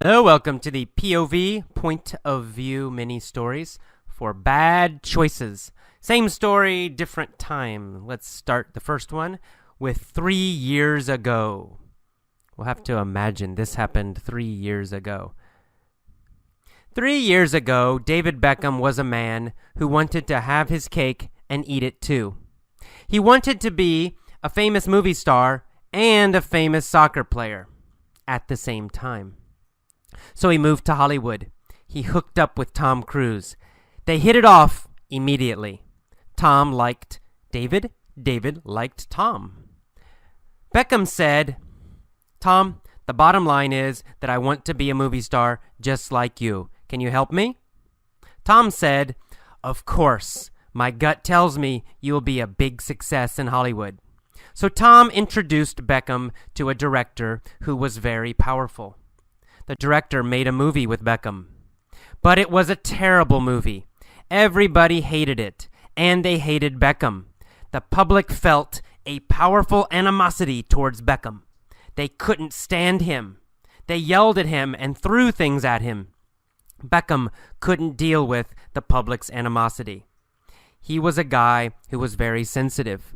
Hello, welcome to the POV Point of View mini stories for Bad Choices. Same story, different time. Let's start the first one with 3 years ago. We'll have to imagine this happened 3 years ago. 3 years ago, David Beckham was a man who wanted to have his cake and eat it too. He wanted to be a famous movie star and a famous soccer player at the same time. So he moved to Hollywood. He hooked up with Tom Cruise. They hit it off immediately. Tom liked David. David liked Tom. Beckham said, "Tom, the bottom line is that I want to be a movie star just like you. Can you help me?" Tom said, "Of course. My gut tells me you will be a big success in Hollywood." So Tom introduced Beckham to a director who was very powerful. The director made a movie with Beckham. But it was a terrible movie. Everybody hated it, and they hated Beckham. The public felt a powerful animosity towards Beckham. They couldn't stand him. They yelled at him and threw things at him. Beckham couldn't deal with the public's animosity. He was a guy who was very sensitive,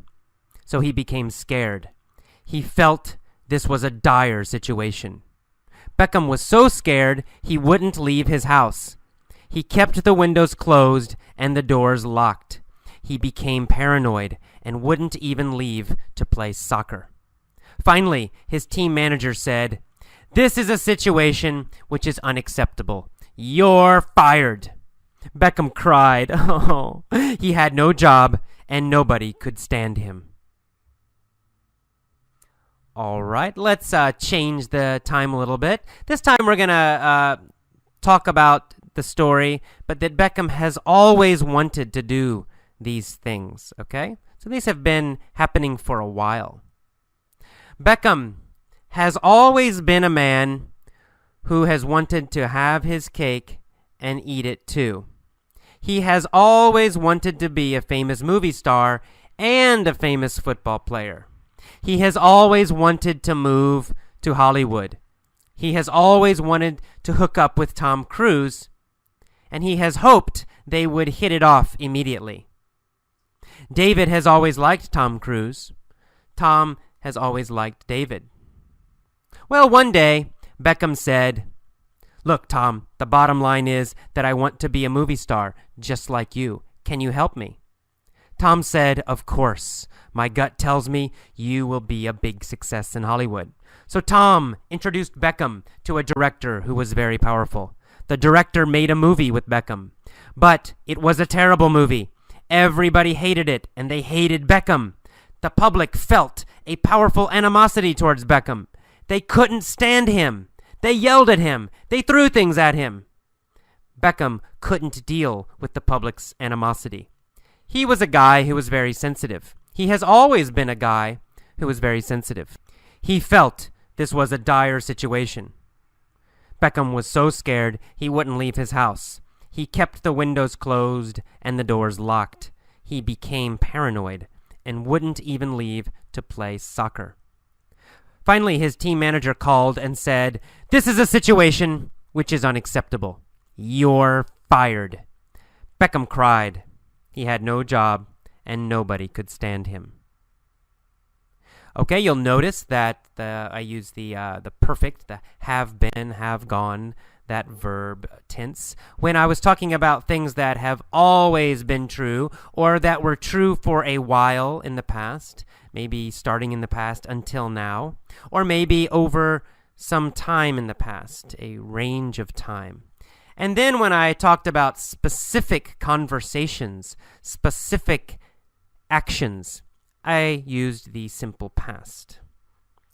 so he became scared. He felt this was a dire situation. Beckham was so scared he wouldn't leave his house. He kept the windows closed and the doors locked. He became paranoid and wouldn't even leave to play soccer. Finally, his team manager said, "This is a situation which is unacceptable. You're fired." Beckham cried. Oh, he had no job and nobody could stand him. All right, let's change the time a little bit. This time we're going to talk about the story, but that Beckham has always wanted to do these things, okay? So these have been happening for a while. Beckham has always been a man who has wanted to have his cake and eat it too. He has always wanted to be a famous movie star and a famous football player. He has always wanted to move to Hollywood. He has always wanted to hook up with Tom Cruise, and he has hoped they would hit it off immediately. David has always liked Tom Cruise. Tom has always liked David. Well, one day, Beckham said, "Look, Tom, the bottom line is that I want to be a movie star just like you. Can you help me?" Tom said, "Of course. My gut tells me you will be a big success in Hollywood." So Tom introduced Beckham to a director who was very powerful. The director made a movie with Beckham. But it was a terrible movie. Everybody hated it, and they hated Beckham. The public felt a powerful animosity towards Beckham. They couldn't stand him. They yelled at him. They threw things at him. Beckham couldn't deal with the public's animosity. He was a guy who was very sensitive. He has always been a guy who was very sensitive. He felt this was a dire situation. Beckham was so scared he wouldn't leave his house. He kept the windows closed and the doors locked. He became paranoid and wouldn't even leave to play soccer. Finally, his team manager called and said, "This is a situation which is unacceptable. You're fired." Beckham cried. He had no job, and nobody could stand him. Okay, you'll notice that I use the perfect, the have been, have gone, that verb tense, when I was talking about things that have always been true, or that were true for a while in the past, maybe starting in the past until now, or maybe over some time in the past, a range of time. And then when I talked about specific conversations, specific actions, I used the simple past.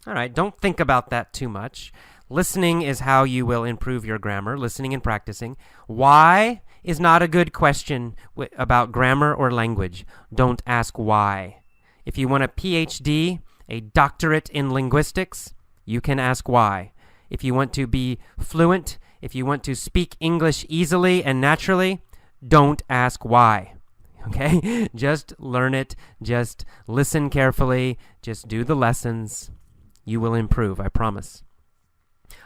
All right, don't think about that too much. Listening is how you will improve your grammar, listening and practicing. Why is not a good question about grammar or language. Don't ask why. If you want a PhD, a doctorate in linguistics, you can ask why. If you want to be fluent, if you want to speak English easily and naturally, don't ask why. Okay? Just learn it. Just listen carefully. Just do the lessons. You will improve, I promise.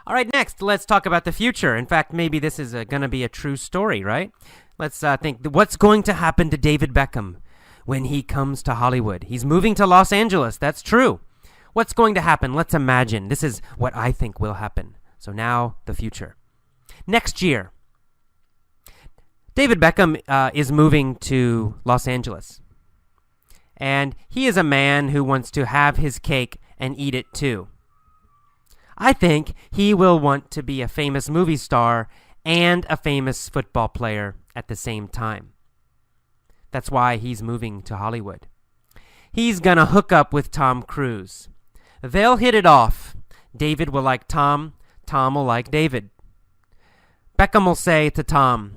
All right, next, let's talk about the future. In fact, maybe this is going to be a true story, right? Let's think what's going to happen to David Beckham when he comes to Hollywood. He's moving to Los Angeles. That's true. What's going to happen? Let's imagine. This is what I think will happen. So now, the future. Next year, David Beckham is moving to Los Angeles. And he is a man who wants to have his cake and eat it too. I think he will want to be a famous movie star and a famous football player at the same time. That's why he's moving to Hollywood. He's gonna hook up with Tom Cruise. They'll hit it off. David will like Tom. Tom will like David. Beckham will say to Tom,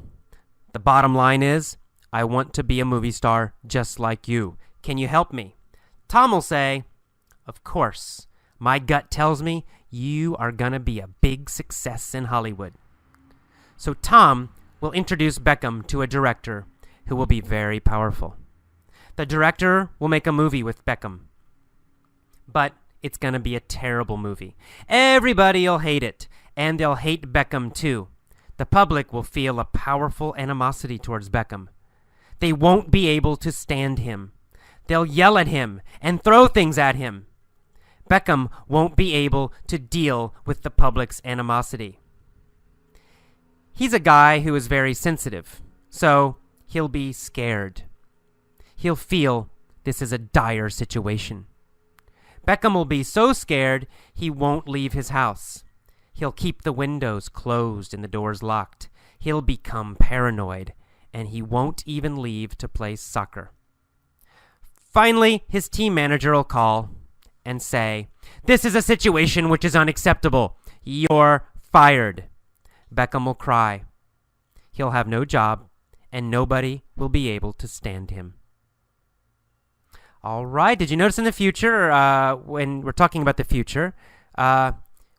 the bottom line is, I want to be a movie star just like you. Can you help me? Tom will say, of course. My gut tells me you are gonna be a big success in Hollywood. So Tom will introduce Beckham to a director who will be very powerful. The director will make a movie with Beckham. But it's gonna be a terrible movie. Everybody will hate it, and they'll hate Beckham too. The public will feel a powerful animosity towards Beckham. They won't be able to stand him. They'll yell at him and throw things at him. Beckham won't be able to deal with the public's animosity. He's a guy who is very sensitive, so he'll be scared. He'll feel this is a dire situation. Beckham will be so scared he won't leave his house. He'll keep the windows closed and the doors locked. He'll become paranoid, and he won't even leave to play soccer. Finally, his team manager will call and say, this is a situation which is unacceptable. You're fired. Beckham will cry. He'll have no job, and nobody will be able to stand him. All right, did you notice in the future, when we're talking about the future,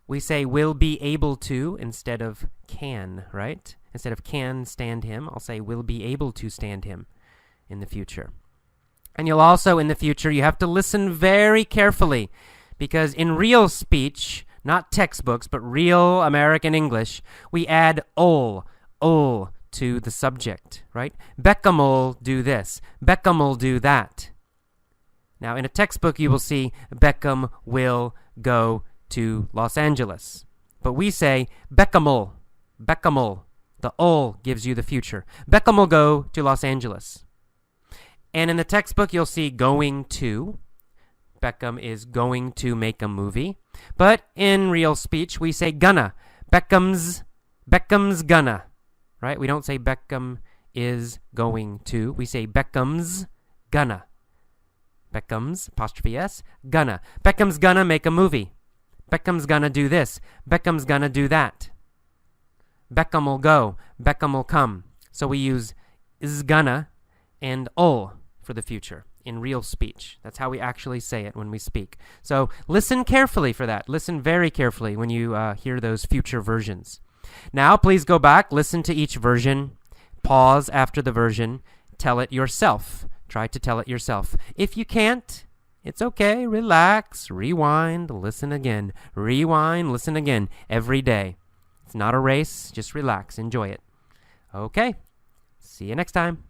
we say will be able to instead of can, right? Instead of can stand him, I'll say will be able to stand him in the future. And you'll also, in the future, you have to listen very carefully, because in real speech, not textbooks, but real American English, we add ul to the subject, right? Beckham'll do this. Beckham'll do that. Now, in a textbook, you will see Beckham will go to Los Angeles. But we say Beckham'll. Beckham'll. The ul gives you the future. Beckham will go to Los Angeles. And in the textbook, you'll see going to. Beckham is going to make a movie. But in real speech, we say gonna. Beckham's gonna. Right? We don't say Beckham is going to. We say Beckham's gonna. Beckham's, apostrophe S, gonna. Beckham's gonna make a movie. Beckham's gonna do this. Beckham's gonna do that. Beckham will go. Beckham will come. So we use is gonna and ul for the future in real speech. That's how we actually say it when we speak. So listen carefully for that. Listen very carefully when you hear those future versions. Now, please go back, listen to each version, pause after the version, tell it yourself. Try to tell it yourself. If you can't, it's okay. Relax, rewind, listen again. Rewind, listen again every day. It's not a race. Just relax. Enjoy it. Okay. See you next time.